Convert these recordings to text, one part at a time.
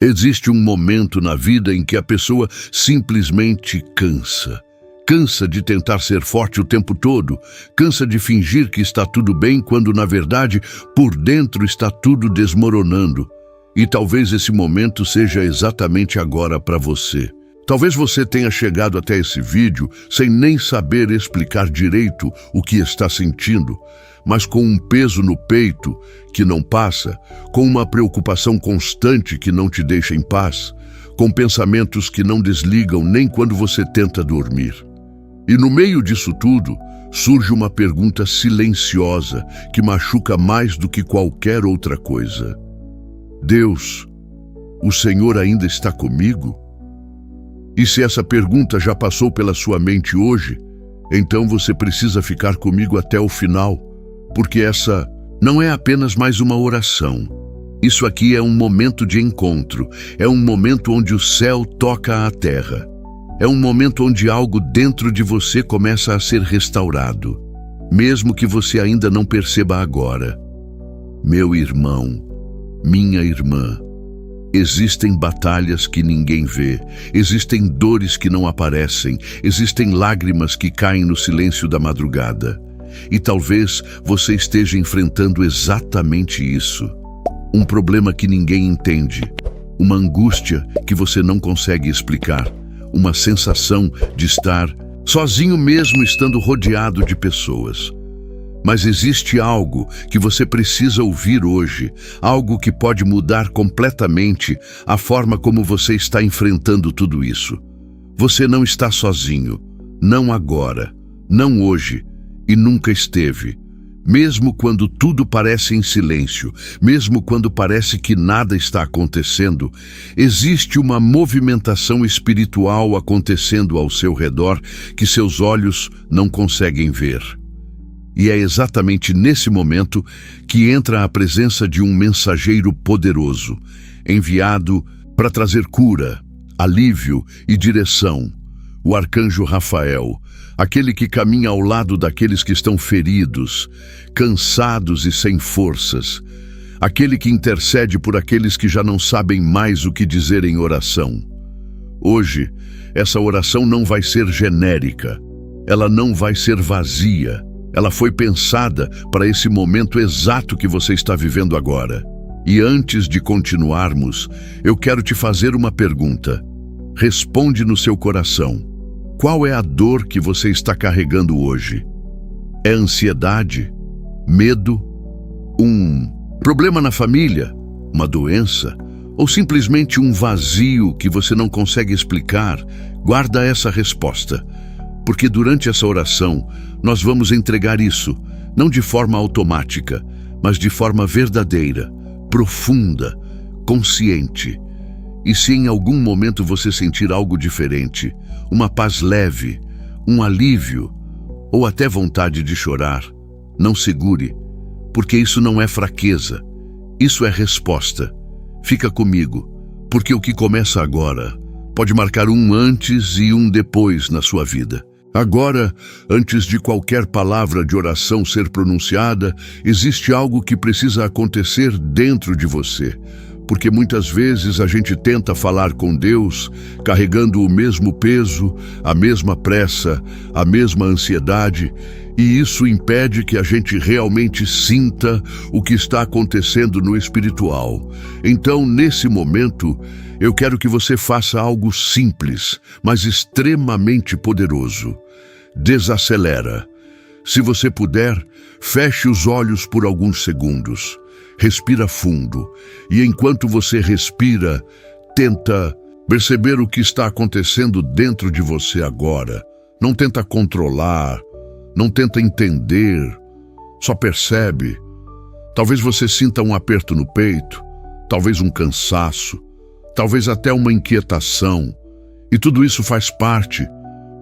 Existe um momento na vida em que a pessoa simplesmente cansa. Cansa de tentar ser forte o tempo todo, cansa de fingir que está tudo bem quando, na verdade, por dentro está tudo desmoronando. E talvez esse momento seja exatamente agora para você. Talvez você tenha chegado até esse vídeo sem nem saber explicar direito o que está sentindo, mas com um peso no peito que não passa, com uma preocupação constante que não te deixa em paz, com pensamentos que não desligam nem quando você tenta dormir. E no meio disso tudo, surge uma pergunta silenciosa que machuca mais do que qualquer outra coisa. Deus, o Senhor ainda está comigo? E se essa pergunta já passou pela sua mente hoje, então você precisa ficar comigo até o final, porque essa não é apenas mais uma oração. Isso aqui é um momento de encontro, é um momento onde o céu toca a terra. É um momento onde algo dentro de você começa a ser restaurado, mesmo que você ainda não perceba agora. Meu irmão, minha irmã, existem batalhas que ninguém vê, existem dores que não aparecem, existem lágrimas que caem no silêncio da madrugada. E talvez você esteja enfrentando exatamente isso. Um problema que ninguém entende, uma angústia que você não consegue explicar, uma sensação de estar sozinho mesmo estando rodeado de pessoas. Mas existe algo que você precisa ouvir hoje, algo que pode mudar completamente a forma como você está enfrentando tudo isso. Você não está sozinho, não agora, não hoje e nunca esteve. Mesmo quando tudo parece em silêncio, mesmo quando parece que nada está acontecendo, existe uma movimentação espiritual acontecendo ao seu redor que seus olhos não conseguem ver. E é exatamente nesse momento que entra a presença de um mensageiro poderoso, enviado para trazer cura, alívio e direção. O arcanjo Rafael, aquele que caminha ao lado daqueles que estão feridos, cansados e sem forças, aquele que intercede por aqueles que já não sabem mais o que dizer em oração. Hoje, essa oração não vai ser genérica, ela não vai ser vazia, ela foi pensada para esse momento exato que você está vivendo agora. E antes de continuarmos, eu quero te fazer uma pergunta. Responde no seu coração. Qual é a dor que você está carregando hoje? É ansiedade? Medo? Um problema na família? Uma doença? Ou simplesmente um vazio que você não consegue explicar? Guarda essa resposta, porque durante essa oração nós vamos entregar isso, não de forma automática, mas de forma verdadeira, profunda, consciente. E se em algum momento você sentir algo diferente, uma paz leve, um alívio, ou até vontade de chorar, não segure, porque isso não é fraqueza, isso é resposta. Fica comigo, porque o que começa agora pode marcar um antes e um depois na sua vida. Agora, antes de qualquer palavra de oração ser pronunciada, existe algo que precisa acontecer dentro de você. Porque muitas vezes a gente tenta falar com Deus carregando o mesmo peso, a mesma pressa, a mesma ansiedade, e isso impede que a gente realmente sinta o que está acontecendo no espiritual. Então, nesse momento, eu quero que você faça algo simples, mas extremamente poderoso. Desacelera. Se você puder, feche os olhos por alguns segundos. Respira fundo, e enquanto você respira, tenta perceber o que está acontecendo dentro de você agora. Não tenta controlar, não tenta entender, só percebe. Talvez você sinta um aperto no peito, talvez um cansaço, talvez até uma inquietação. E tudo isso faz parte,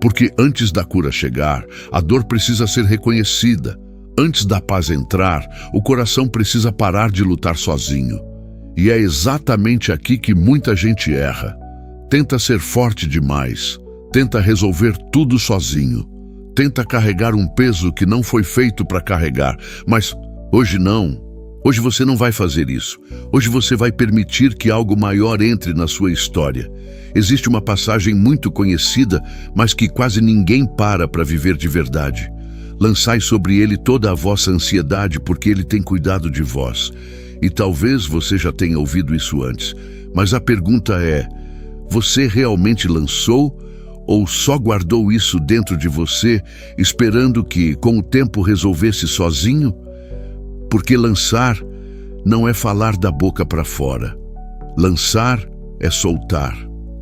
porque antes da cura chegar, a dor precisa ser reconhecida. Antes da paz entrar, o coração precisa parar de lutar sozinho. E é exatamente aqui que muita gente erra. Tenta ser forte demais, tenta resolver tudo sozinho, tenta carregar um peso que não foi feito para carregar, mas hoje não. Hoje você não vai fazer isso. Hoje você vai permitir que algo maior entre na sua história. Existe uma passagem muito conhecida, mas que quase ninguém para viver de verdade. Lançai sobre ele toda a vossa ansiedade, porque ele tem cuidado de vós. E talvez você já tenha ouvido isso antes, mas a pergunta é: você realmente lançou ou só guardou isso dentro de você, esperando que, com o tempo, resolvesse sozinho? Porque lançar não é falar da boca para fora. Lançar é soltar,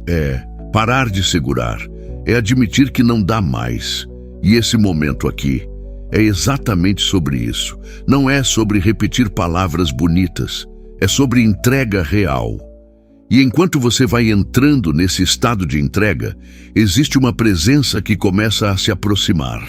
é parar de segurar, é admitir que não dá mais. E esse momento aqui é exatamente sobre isso. Não é sobre repetir palavras bonitas, é sobre entrega real. E enquanto você vai entrando nesse estado de entrega, existe uma presença que começa a se aproximar,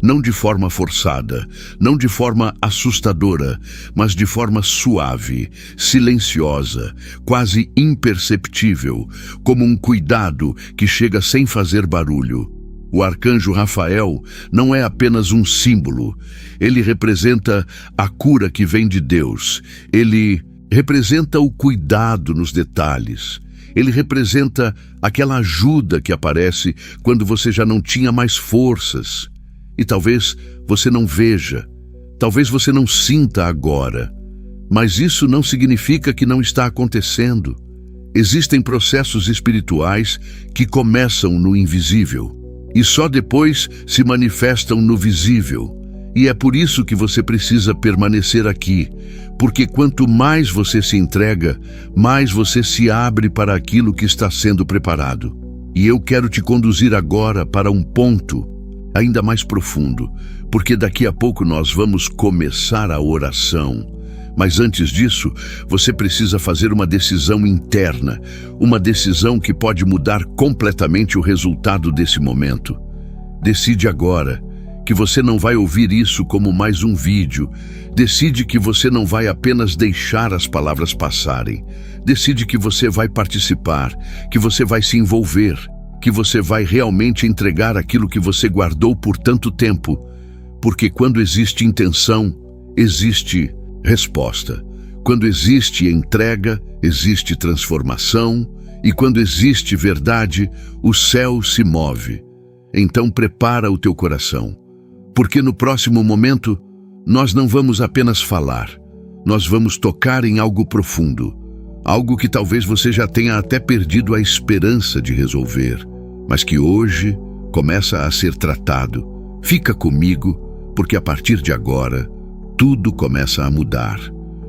não de forma forçada, não de forma assustadora, mas de forma suave, silenciosa, quase imperceptível, como um cuidado que chega sem fazer barulho. O arcanjo Rafael não é apenas um símbolo, ele representa a cura que vem de Deus, ele representa o cuidado nos detalhes. Ele representa aquela ajuda que aparece quando você já não tinha mais forças. E talvez você não veja, talvez você não sinta agora. Mas isso não significa que não está acontecendo. Existem processos espirituais que começam no invisível e só depois se manifestam no visível. E é por isso que você precisa permanecer aqui, porque quanto mais você se entrega, mais você se abre para aquilo que está sendo preparado. E eu quero te conduzir agora para um ponto ainda mais profundo, porque daqui a pouco nós vamos começar a oração. Mas antes disso, você precisa fazer uma decisão interna, uma decisão que pode mudar completamente o resultado desse momento. Decide agora que você não vai ouvir isso como mais um vídeo. Decide que você não vai apenas deixar as palavras passarem. Decide que você vai participar, que você vai se envolver, que você vai realmente entregar aquilo que você guardou por tanto tempo. Porque quando existe intenção, existe resposta. Quando existe entrega, existe transformação. E quando existe verdade, o céu se move. Então prepara o teu coração. Porque no próximo momento, nós não vamos apenas falar, nós vamos tocar em algo profundo, algo que talvez você já tenha até perdido a esperança de resolver, mas que hoje começa a ser tratado. Fica comigo, porque a partir de agora, tudo começa a mudar.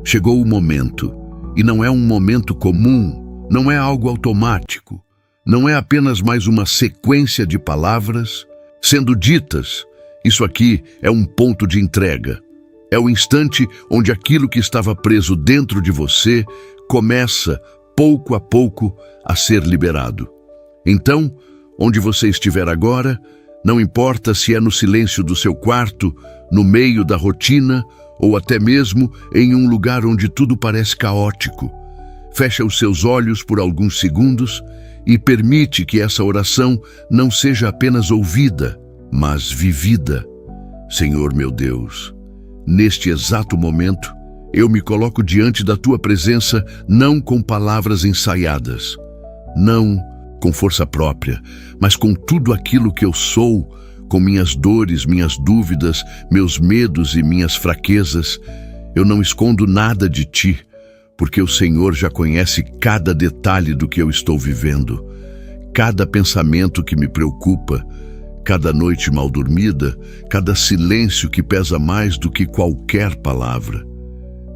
Chegou o momento, e não é um momento comum, não é algo automático, não é apenas mais uma sequência de palavras sendo ditas. Isso aqui é um ponto de entrega. É o instante onde aquilo que estava preso dentro de você começa, pouco a pouco, a ser liberado. Então, onde você estiver agora, não importa se é no silêncio do seu quarto, no meio da rotina, ou até mesmo em um lugar onde tudo parece caótico, fecha os seus olhos por alguns segundos e permite que essa oração não seja apenas ouvida, mas vivida. Senhor meu Deus, neste exato momento, eu me coloco diante da Tua presença não com palavras ensaiadas, não com força própria, mas com tudo aquilo que eu sou, com minhas dores, minhas dúvidas, meus medos e minhas fraquezas. Eu não escondo nada de Ti, porque o Senhor já conhece cada detalhe do que eu estou vivendo, cada pensamento que me preocupa, cada noite mal dormida, cada silêncio que pesa mais do que qualquer palavra.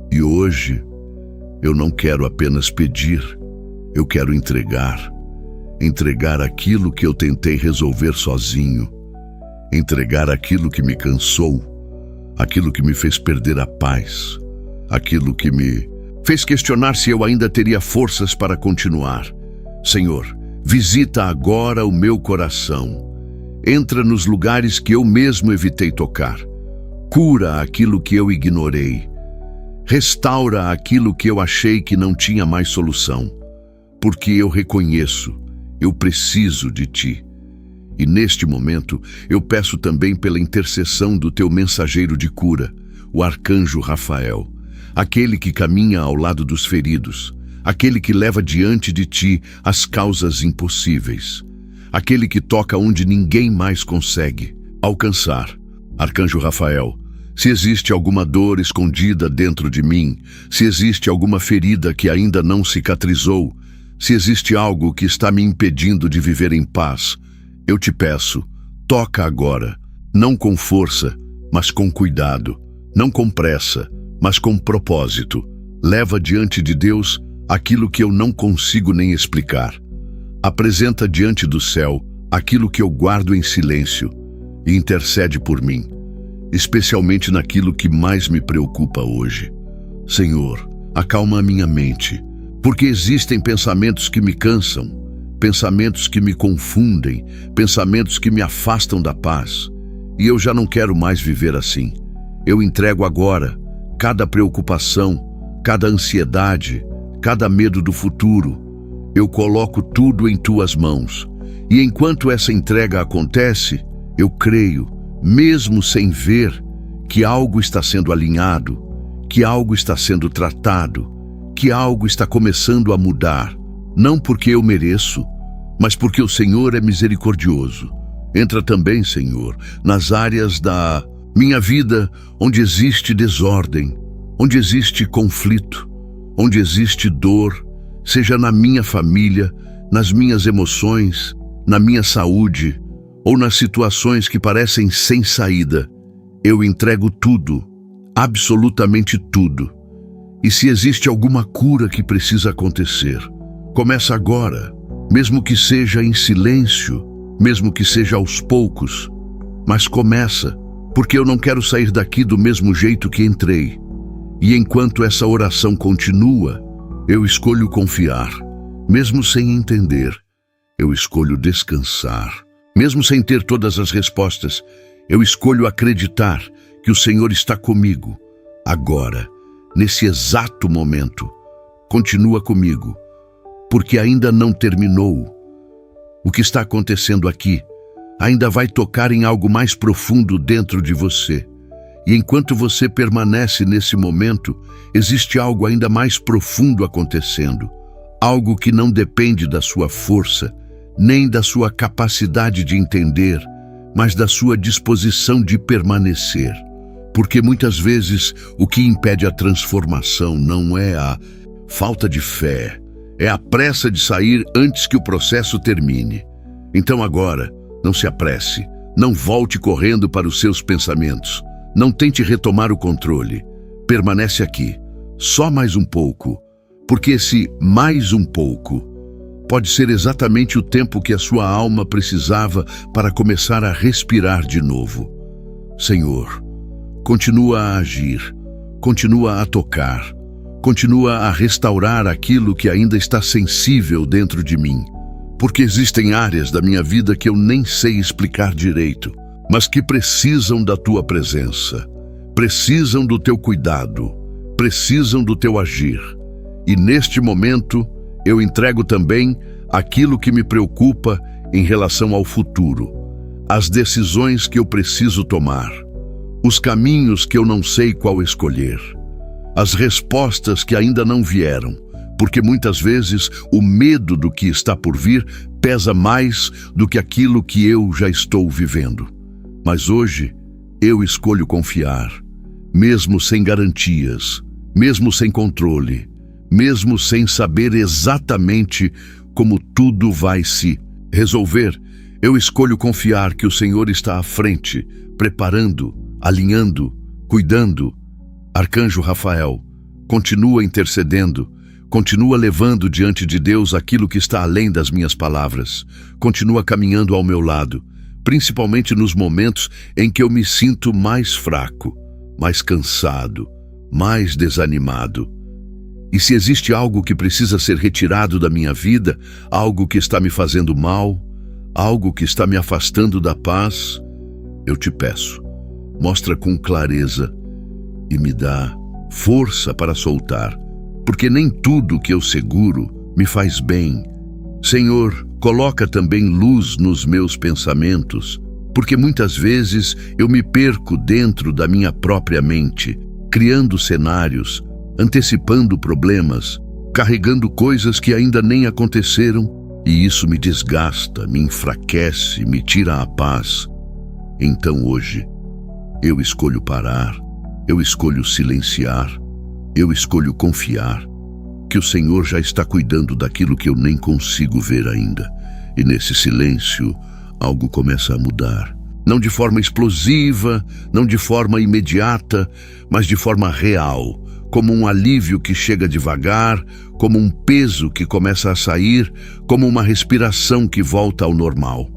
E hoje, eu não quero apenas pedir, eu quero entregar aquilo que eu tentei resolver sozinho, entregar aquilo que me cansou, aquilo que me fez perder a paz, aquilo que me fez questionar se eu ainda teria forças para continuar. Senhor, visita agora o meu coração. Entra nos lugares que eu mesmo evitei tocar. Cura aquilo que eu ignorei. Restaura aquilo que eu achei que não tinha mais solução. Porque eu reconheço, eu preciso de Ti. E neste momento, eu peço também pela intercessão do Teu mensageiro de cura, o arcanjo Rafael. aquele que caminha ao lado dos feridos, aquele que leva diante de ti as causas impossíveis, aquele que toca onde ninguém mais consegue alcançar. Arcanjo Rafael, se existe alguma dor escondida dentro de mim, se existe alguma ferida que ainda não cicatrizou, se existe algo que está me impedindo de viver em paz, eu te peço, toca agora, não com força, mas com cuidado, não com pressa, mas com propósito. Leva diante de Deus aquilo que eu não consigo nem explicar. Apresenta diante do céu aquilo que eu guardo em silêncio e intercede por mim, especialmente naquilo que mais me preocupa hoje. Senhor, acalma a minha mente, porque existem pensamentos que me cansam, pensamentos que me confundem, pensamentos que me afastam da paz, e eu já não quero mais viver assim. Eu entrego agora cada preocupação, cada ansiedade, cada medo do futuro. Eu coloco tudo em tuas mãos, e enquanto essa entrega acontece, eu creio, mesmo sem ver, que algo está sendo alinhado, que algo está sendo tratado, que algo está começando a mudar, não porque eu mereço, mas porque o Senhor é misericordioso. Entra também, Senhor, nas áreas da minha vida onde existe desordem, onde existe conflito, onde existe dor, seja na minha família, nas minhas emoções, na minha saúde, ou nas situações que parecem sem saída. Eu entrego tudo, absolutamente tudo. E se existe alguma cura que precisa acontecer, começa agora, mesmo que seja em silêncio, mesmo que seja aos poucos, mas começa, porque eu não quero sair daqui do mesmo jeito que entrei. E enquanto essa oração continua, eu escolho confiar, mesmo sem entender. Eu escolho descansar, mesmo sem ter todas as respostas. Eu escolho acreditar que o Senhor está comigo, agora, nesse exato momento. Continua comigo, porque ainda não terminou. O que está acontecendo aqui ainda vai tocar em algo mais profundo dentro de você. E enquanto você permanece nesse momento, existe algo ainda mais profundo acontecendo. Algo que não depende da sua força, nem da sua capacidade de entender, mas da sua disposição de permanecer. Porque muitas vezes o que impede a transformação não é a falta de fé, é a pressa de sair antes que o processo termine. Então agora, não se apresse, não volte correndo para os seus pensamentos, não tente retomar o controle. Permanece aqui, só mais um pouco, porque esse mais um pouco pode ser exatamente o tempo que a sua alma precisava para começar a respirar de novo. Senhor, continua a agir, continua a tocar, continua a restaurar aquilo que ainda está sensível dentro de mim, porque existem áreas da minha vida que eu nem sei explicar direito, mas que precisam da tua presença, precisam do teu cuidado, precisam do teu agir. E neste momento, eu entrego também aquilo que me preocupa em relação ao futuro, as decisões que eu preciso tomar, os caminhos que eu não sei qual escolher, as respostas que ainda não vieram, porque muitas vezes o medo do que está por vir pesa mais do que aquilo que eu já estou vivendo. Mas hoje eu escolho confiar, mesmo sem garantias, mesmo sem controle, mesmo sem saber exatamente como tudo vai se resolver. Eu escolho confiar que o Senhor está à frente, preparando, alinhando, cuidando. Arcanjo Rafael, continua intercedendo, continua levando diante de Deus aquilo que está além das minhas palavras, continua caminhando ao meu lado, principalmente nos momentos em que eu me sinto mais fraco, mais cansado, mais desanimado. E se existe algo que precisa ser retirado da minha vida, algo que está me fazendo mal, algo que está me afastando da paz, eu te peço, mostra com clareza e me dá força para soltar, porque nem tudo que eu seguro me faz bem. Senhor, coloca também luz nos meus pensamentos, porque muitas vezes eu me perco dentro da minha própria mente, criando cenários, antecipando problemas, carregando coisas que ainda nem aconteceram, e isso me desgasta, me enfraquece, me tira a paz. Então hoje, eu escolho parar, eu escolho silenciar, eu escolho confiar que o Senhor já está cuidando daquilo que eu nem consigo ver ainda. E nesse silêncio, algo começa a mudar. Não de forma explosiva, não de forma imediata, mas de forma real, como um alívio que chega devagar, como um peso que começa a sair, como uma respiração que volta ao normal.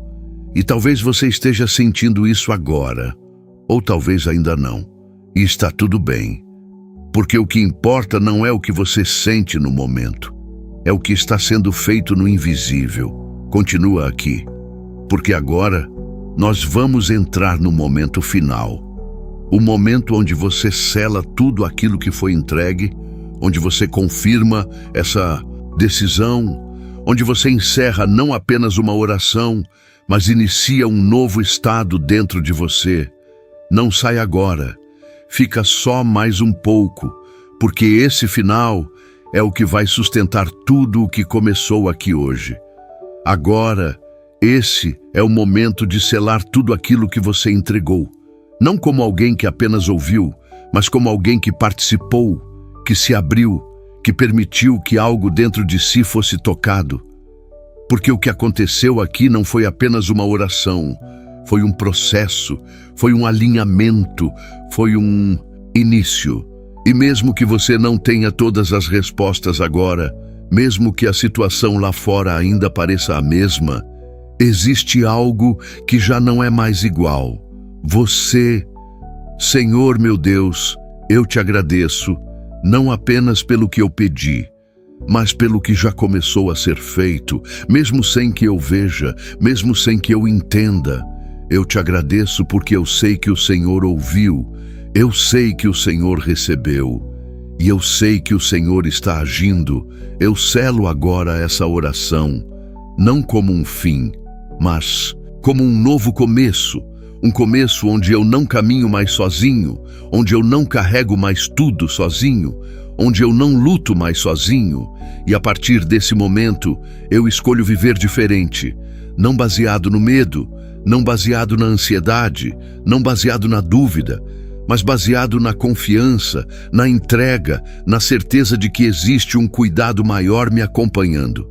E talvez você esteja sentindo isso agora, ou talvez ainda não. E está tudo bem, porque o que importa não é o que você sente no momento, é o que está sendo feito no invisível. Continua aqui, porque agora nós vamos entrar no momento final. O momento onde você sela tudo aquilo que foi entregue, onde você confirma essa decisão, onde você encerra não apenas uma oração, mas inicia um novo estado dentro de você. Não sai agora, fica só mais um pouco, porque esse final é o que vai sustentar tudo o que começou aqui hoje. Agora, esse é o momento de selar tudo aquilo que você entregou. Não como alguém que apenas ouviu, mas como alguém que participou, que se abriu, que permitiu que algo dentro de si fosse tocado. Porque o que aconteceu aqui não foi apenas uma oração, foi um processo, foi um alinhamento, foi um início. E mesmo que você não tenha todas as respostas agora, mesmo que a situação lá fora ainda pareça a mesma, existe algo que já não é mais igual. Você, Senhor meu Deus, eu te agradeço, não apenas pelo que eu pedi, mas pelo que já começou a ser feito, mesmo sem que eu veja, mesmo sem que eu entenda. Eu te agradeço porque eu sei que o Senhor ouviu, eu sei que o Senhor recebeu, e eu sei que o Senhor está agindo. Eu selo agora essa oração, não como um fim, mas como um novo começo, um começo onde eu não caminho mais sozinho, onde eu não carrego mais tudo sozinho, onde eu não luto mais sozinho. E a partir desse momento, eu escolho viver diferente, não baseado no medo, não baseado na ansiedade, não baseado na dúvida, mas baseado na confiança, na entrega, na certeza de que existe um cuidado maior me acompanhando.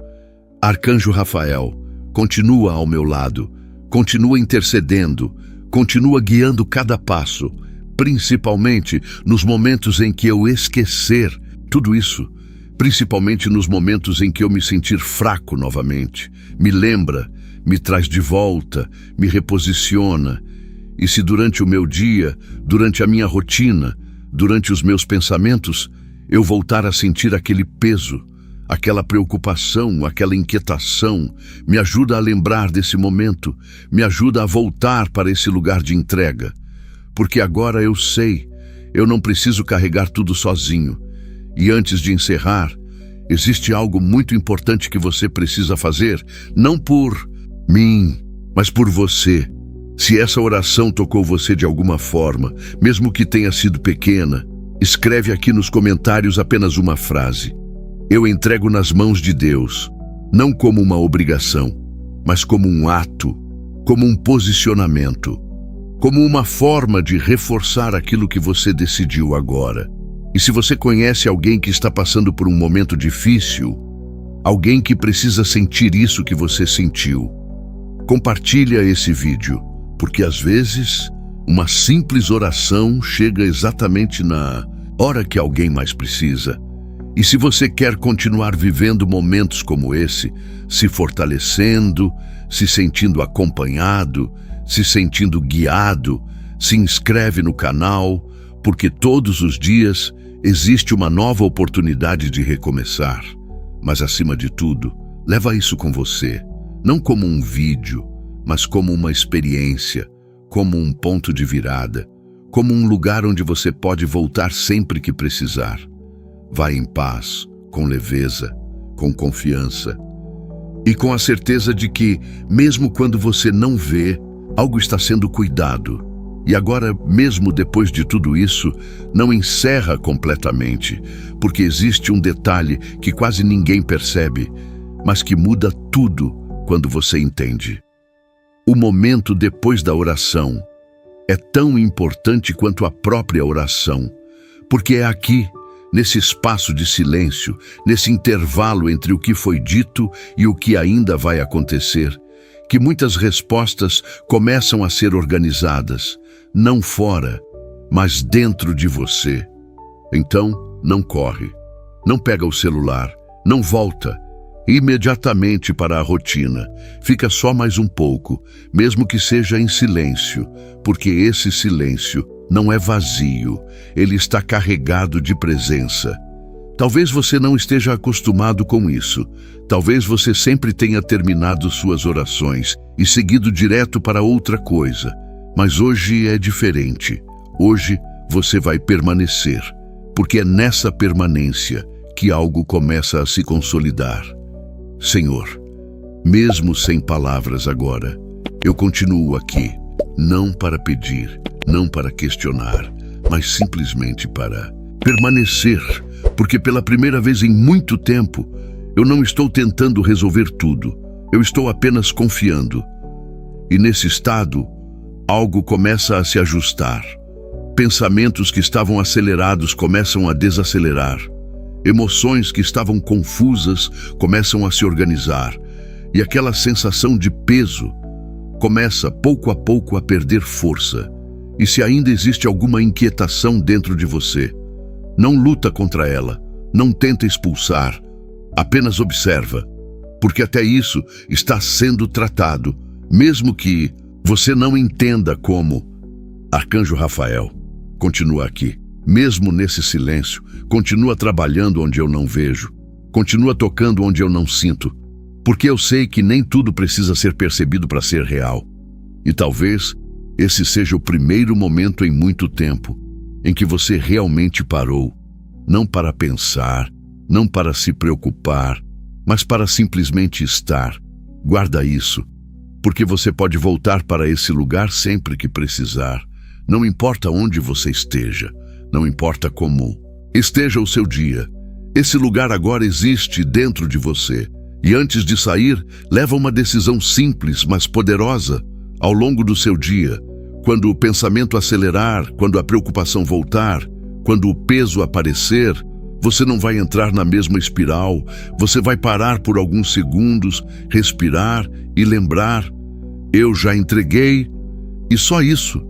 Arcanjo Rafael, continua ao meu lado, continua intercedendo, continua guiando cada passo, principalmente nos momentos em que eu esquecer tudo isso, principalmente nos momentos em que eu me sentir fraco novamente. Me lembra, me traz de volta, me reposiciona. E se durante o meu dia, durante a minha rotina, durante os meus pensamentos, eu voltar a sentir aquele peso, aquela preocupação, aquela inquietação, me ajuda a lembrar desse momento, me ajuda a voltar para esse lugar de entrega. Porque agora eu sei, eu não preciso carregar tudo sozinho. E antes de encerrar, existe algo muito importante que você precisa fazer, não por mim, mas por você. Se essa oração tocou você de alguma forma, mesmo que tenha sido pequena, escreve aqui nos comentários apenas uma frase. Eu entrego nas mãos de Deus, não como uma obrigação, mas como um ato, como um posicionamento, como uma forma de reforçar aquilo que você decidiu agora. E se você conhece alguém que está passando por um momento difícil, alguém que precisa sentir isso que você sentiu, compartilha esse vídeo, porque às vezes uma simples oração chega exatamente na hora que alguém mais precisa. E se você quer continuar vivendo momentos como esse, se fortalecendo, se sentindo acompanhado, se sentindo guiado, se inscreve no canal, porque todos os dias existe uma nova oportunidade de recomeçar. Mas acima de tudo, leva isso com você, não como um vídeo, mas como uma experiência, como um ponto de virada, como um lugar onde você pode voltar sempre que precisar. Vá em paz, com leveza, com confiança e com a certeza de que, mesmo quando você não vê, algo está sendo cuidado. E agora, mesmo depois de tudo isso, não encerra completamente, porque existe um detalhe que quase ninguém percebe, mas que muda tudo quando você entende. O momento depois da oração é tão importante quanto a própria oração, porque é aqui, nesse espaço de silêncio, nesse intervalo entre o que foi dito e o que ainda vai acontecer, que muitas respostas começam a ser organizadas, não fora, mas dentro de você. Então, não corre, não pega o celular, não volta imediatamente para a rotina. Fica só mais um pouco, mesmo que seja em silêncio, porque esse silêncio não é vazio, ele está carregado de presença. Talvez você não esteja acostumado com isso. Talvez você sempre tenha terminado suas orações e seguido direto para outra coisa. Mas hoje é diferente. Hoje você vai permanecer, porque é nessa permanência que algo começa a se consolidar. Senhor, mesmo sem palavras agora, eu continuo aqui, não para pedir, não para questionar, mas simplesmente para permanecer, porque pela primeira vez em muito tempo, eu não estou tentando resolver tudo, eu estou apenas confiando. E nesse estado, algo começa a se ajustar. Pensamentos que estavam acelerados começam a desacelerar. Emoções que estavam confusas começam a se organizar. E aquela sensação de peso começa pouco a pouco a perder força. E se ainda existe alguma inquietação dentro de você, não luta contra ela, não tenta expulsar, apenas observa, porque até isso está sendo tratado, mesmo que você não entenda como. Arcanjo Rafael, continua aqui, mesmo nesse silêncio, continua trabalhando onde eu não vejo, continua tocando onde eu não sinto, porque eu sei que nem tudo precisa ser percebido para ser real. E talvez esse seja o primeiro momento em muito tempo em que você realmente parou, não para pensar, não para se preocupar, mas para simplesmente estar. Guarda isso, porque você pode voltar para esse lugar sempre que precisar. Não importa onde você esteja, não importa como esteja o seu dia. Esse lugar agora existe dentro de você. E antes de sair, leva uma decisão simples, mas poderosa, ao longo do seu dia. Quando o pensamento acelerar, quando a preocupação voltar, quando o peso aparecer, você não vai entrar na mesma espiral, você vai parar por alguns segundos, respirar e lembrar: eu já entreguei, e só isso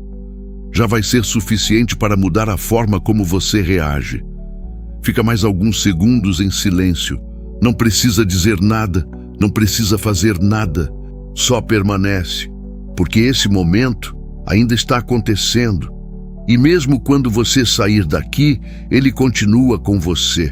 já vai ser suficiente para mudar a forma como você reage. Fica mais alguns segundos em silêncio, não precisa dizer nada, não precisa fazer nada, só permanece, porque esse momento ainda está acontecendo. E mesmo quando você sair daqui, ele continua com você.